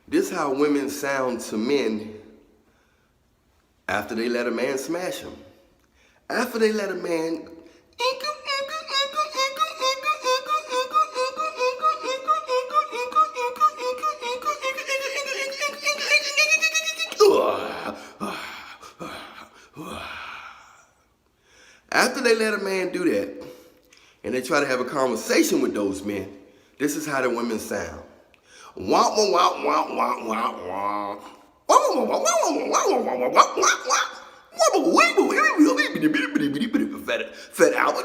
This how women sound to men after they let a man smash them. After they let a man after they let a man do that, and they try to have a conversation with those men, this is how the women sound. Wah, wah, wah, wah, wah, wah, wah. Fed out.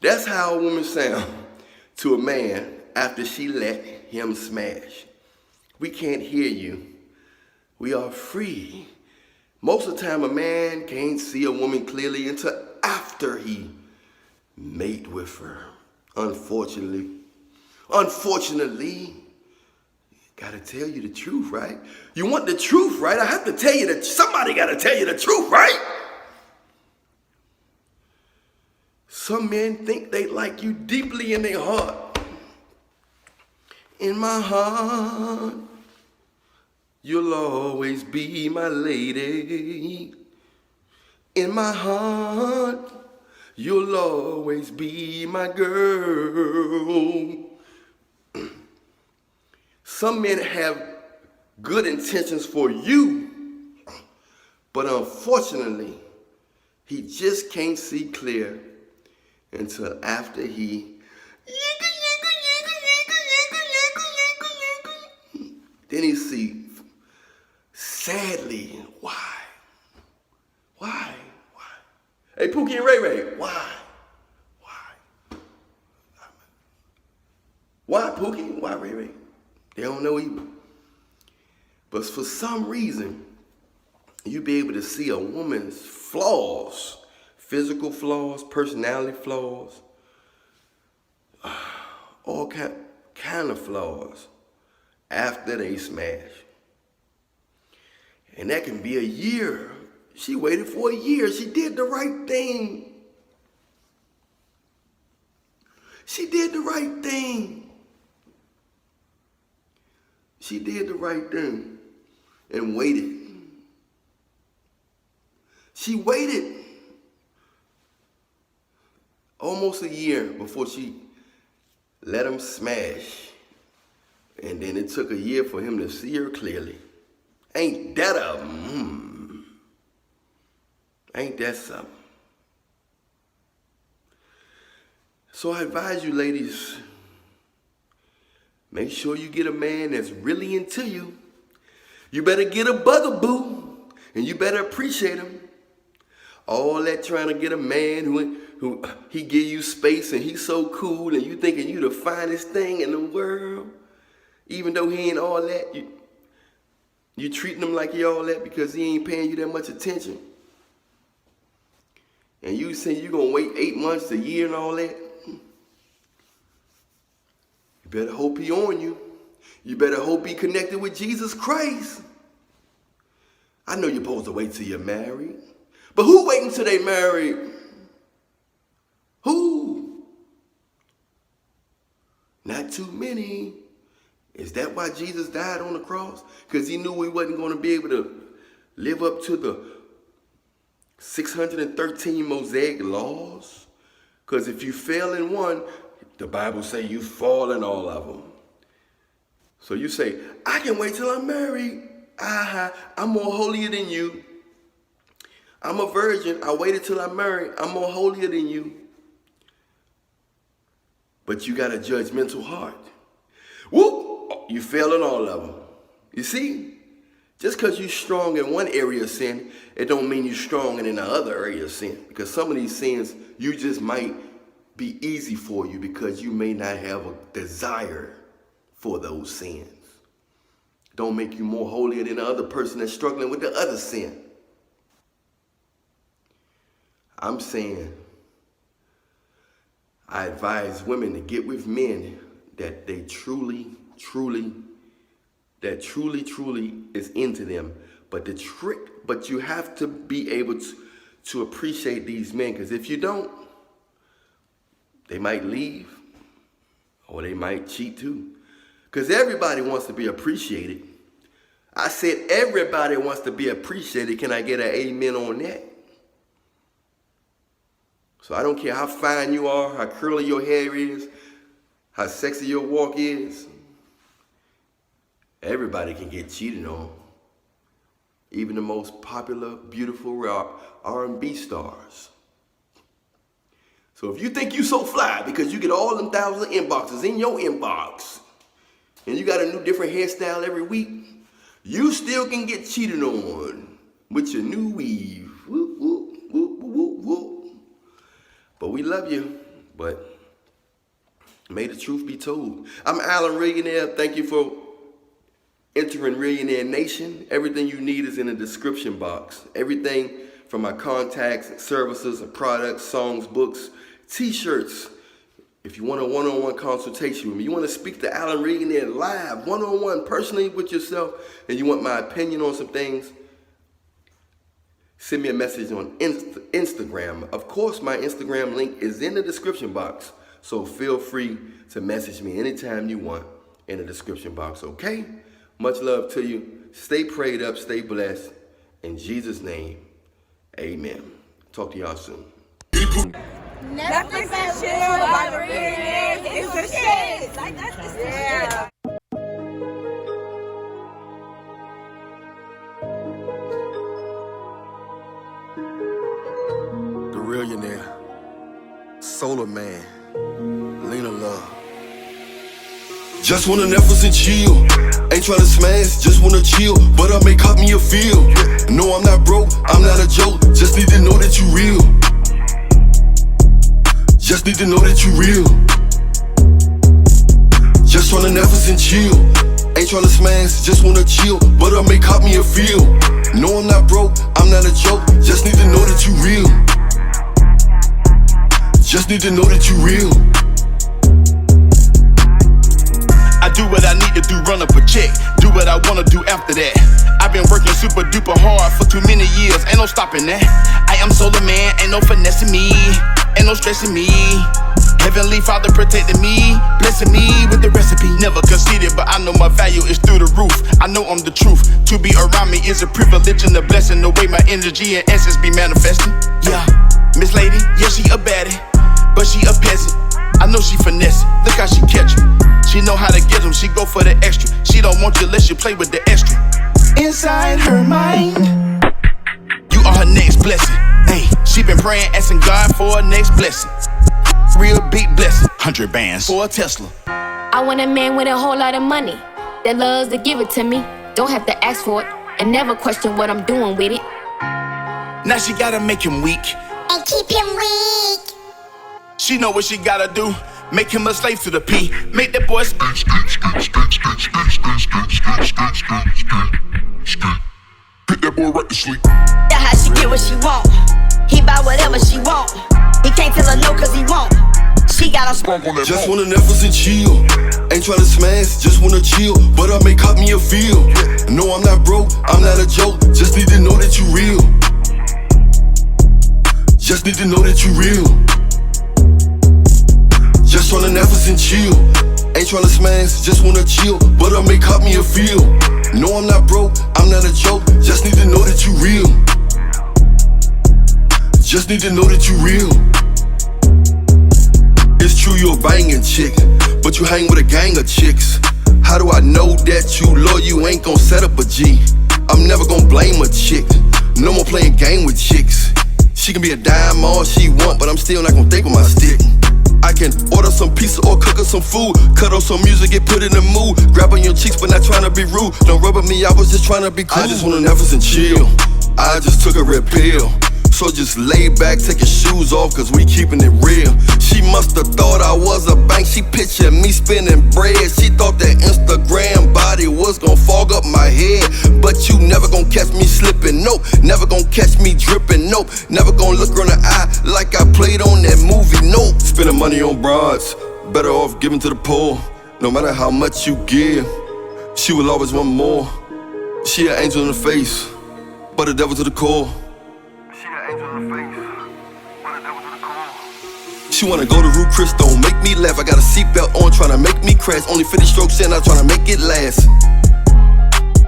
That's how a woman sounds to a man after she let him smash. We can't hear you. We are free. Most of the time, a man can't see a woman clearly until after he mate with her. Unfortunately, gotta tell you the truth, right? You want the truth, right? I have to tell you that somebody gotta tell you the truth, right? Some men think they like you deeply in their heart. In my heart, you'll always be my lady. In my heart, you'll always be my girl. Some men have good intentions for you, but unfortunately, he just can't see clear until after he then he see, sadly, why? Hey, Pookie and Ray Ray, why? Why, Pookie? Why, Ray Ray? They don't know either. But for some reason, you be able to see a woman's flaws, physical flaws, personality flaws, all kind of flaws after they smash. And that can be a year. She waited for a year. She did the right thing. She did the right thing. She did the right thing and waited. She waited almost a year before she let him smash. And then it took a year for him to see her clearly. Ain't that ain't that something? So I advise you, ladies, make sure you get a man that's really into you. You better get a bugaboo, and you better appreciate him. All that trying to get a man who he give you space and he's so cool and you thinking you the finest thing in the world, even though he ain't all that, you treating him like he all that because he ain't paying you that much attention. And you say you're gonna wait 8 months, a year and all that. You better hope he on you. You better hope he connected with Jesus Christ. I know you're supposed to wait till you're married. But who waiting till they married? Who? Not too many. Is that why Jesus died on the cross? Because he knew we wasn't going to be able to live up to the 613 Mosaic laws? Because if you fail in one, the Bible say you fall in all of them. So you say, I can wait till I'm married. I'm more holier than you. I'm a virgin. I waited till I'm married. I'm more holier than you. But you got a judgmental heart. Whoop! You fail in all of them. You see? Just because you're strong in one area of sin, it don't mean you're strong in the other area of sin. Because some of these sins, you just might be easy for you because you may not have a desire for those sins. Don't make you more holier than the other person that's struggling with the other sin. I'm saying I advise women to get with men that they truly is into them. But you have to be able to appreciate these men, because if you don't, they might leave or they might cheat too. Because everybody wants to be appreciated. I said everybody wants to be appreciated. Can I get an amen on that? So I don't care how fine you are, how curly your hair is, how sexy your walk is. Everybody can get cheated on. Even the most popular, beautiful R&B stars. So if you think you so fly because you get all them thousands of inboxes in your inbox and you got a new different hairstyle every week, you still can get cheated on with your new weave. Whoop, whoop, whoop, whoop, whoop. But we love you, but may the truth be told. I'm Allan Reallionaire. Thank you for entering Reallionaire Nation. Everything you need is in the description box. Everything from my contacts, services, products, songs, books, t-shirts. If you want a one-on-one consultation with me, you want to speak to Allan Reallionaire live, one-on-one, personally with yourself, and you want my opinion on some things, send me a message on Instagram. Of course, my Instagram link is in the description box, so feel free to message me anytime you want in the description box, okay? Much love to you. Stay prayed up, stay blessed. In Jesus' name, amen. Talk to y'all soon. Netflix and chill by the Reallionaires. It's the shit. Like, that's the shit. The Reallionaire, Solar Man, Lena Love. Just wanna Netflix and chill. Ain't tryna smash, just wanna chill. But I may cop me a feel. No, I'm not broke, I'm not a joke. Just need to know that you real. Just need to know that you real. Just tryna Netflix and chill. Ain't tryna smash, just wanna chill. But I may cop me a feel. No, I'm not broke, I'm not a joke. Just need to know that you real. Just need to know that you real. I do what I need to do, run up a check. Do what I wanna do after that. I've been working super duper hard for too many years, ain't no stopping that. I am Solar Man, ain't no finessing me, ain't no stressing me. Heavenly Father protecting me, blessing me with the recipe. Never conceited, but I know my value is through the roof. I know I'm the truth. To be around me is a privilege and a blessing. The way my energy and essence be manifesting. Yeah, Miss Lady, yeah, she a baddie, but she a peasant. I know she finesse, look how she catch you. She know how to get them, she go for the extra. She don't want you unless you play with the extra. Inside her mind, you are her next blessing. Hey, she been praying, asking God for her next blessing. Real big blessing, 100 bands for a Tesla. I want a man with a whole lot of money that loves to give it to me. Don't have to ask for it and never question what I'm doing with it. Now she gotta make him weak And keep him weak. She know what she gotta do. Make him a slave to the P. Make that boy Put that boy right to sleep. That's how she get what she want. He buy whatever she want. He can't tell her no cause he won't. She got him Sprung on that Just ball. wanna Netflix and chill. Ain't tryna smash, just wanna chill. But I may cop me a feel. No, I'm not broke, I'm not a joke. Just need to know that you real. Just need to know that you real. Just tryna Netflix and chill. Ain't tryna smash, just wanna chill. But I may cop me a feel. No, I'm not broke, I'm not a joke. Just need to know that you real. Just need to know that you real. It's true you're a banging chick, but you hang with a gang of chicks. How do I know that you loyal, you ain't gon' set up a G? I'm never gon' blame a chick. No more playing game with chicks. She can be a dime all she want, but I'm still not gon' think with my stick. I can order some pizza or cook her some food. Cut on some music, get put in the mood. Grab on your cheeks, but not tryna be rude. Don't rub at me, I was just tryna be cool. I just wanna Netflix and chill. I just took a red pill. So just lay back, take your shoes off, cause we keeping it real. She musta thought I was a bank. She pictured me spinning bread. She thought that Instagram body was gon' fog up my head. But you never gon' catch me slipping, nope. Never gon' catch me dripping, nope. Never gon' look her in the eye like I played on that movie, nope. Spending money on broads, better off giving to the poor. No matter how much you give, she will always want more. She an angel in the face, but a devil to the core. She an angel in the face, but a devil to the core. She wanna go to Ruth Chris, don't make me laugh. I got a seatbelt on, tryna make me crash. Only 50 strokes in, I'm tryna make it last.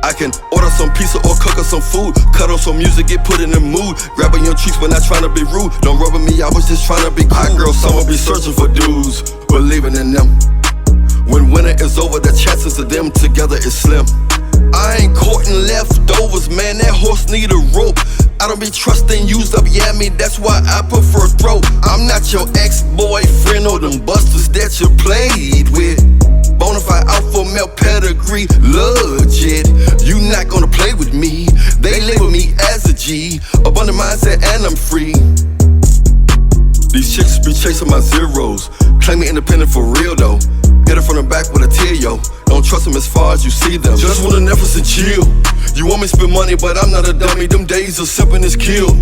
I can order some pizza or cook her some food. Cut on some music, get put in the mood. Grabbing your cheeks when not trying to be rude. Don't rub at me, I was just trying to be cool. Hot girl summer be searching for dudes, believing in them. When winter is over, the chances of them together is slim. I ain't courting leftovers, man, that horse need a rope. I don't be trusting used up, yeah, me, that's why I prefer throw. I'm not your ex-boyfriend or them busters that you played with. Bonafide alpha male pedigree, legit. You not gonna play with me. They label me as a G, abundant mindset and I'm free. These chicks be chasing my zeros, claim me independent for real though. Hit her from the back with a tear, yo. Don't trust them as far as you see them. Just wanna Netflix and chill. You want me to spend money, but I'm not a dummy. Them days of sipping is killed.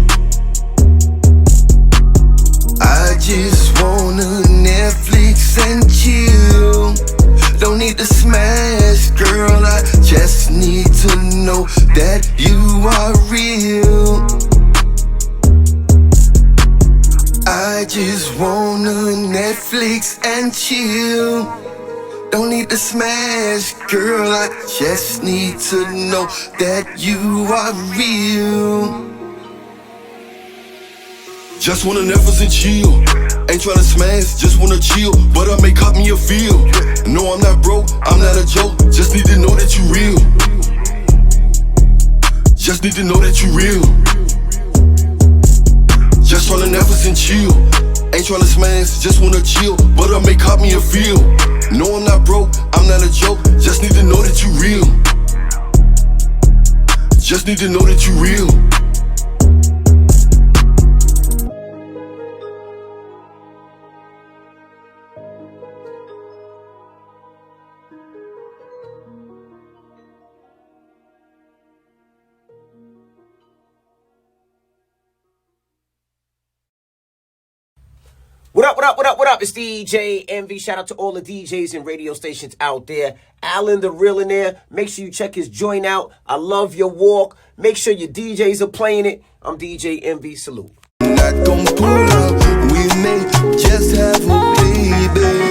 I just wanna Netflix and chill. Don't need to smash, girl, I just need to know that you are real. I just wanna Netflix and chill. Don't need to smash, girl, I just need to know that you are real. Just wanna Netflix and chill. Ain't tryna smash, just wanna chill. But I may cop me a feel. No, I'm not broke, I'm not a joke. Just need to know that you real. Just need to know that you real. Just tryna Netflix and chill. Ain't tryna smash, just wanna chill. But I may cop me a feel. No, I'm not broke, I'm not a joke. Just need to know that you real. Just need to know that you real. What up, what up, what up, what up? It's DJ Envy. Shout out to all the DJs and radio stations out there. Allan the Reallionaire. Make sure you check his joint out. I love your walk. Make sure your DJs are playing it. I'm DJ Envy. Salute. Not gonna pull up. We may just have a baby.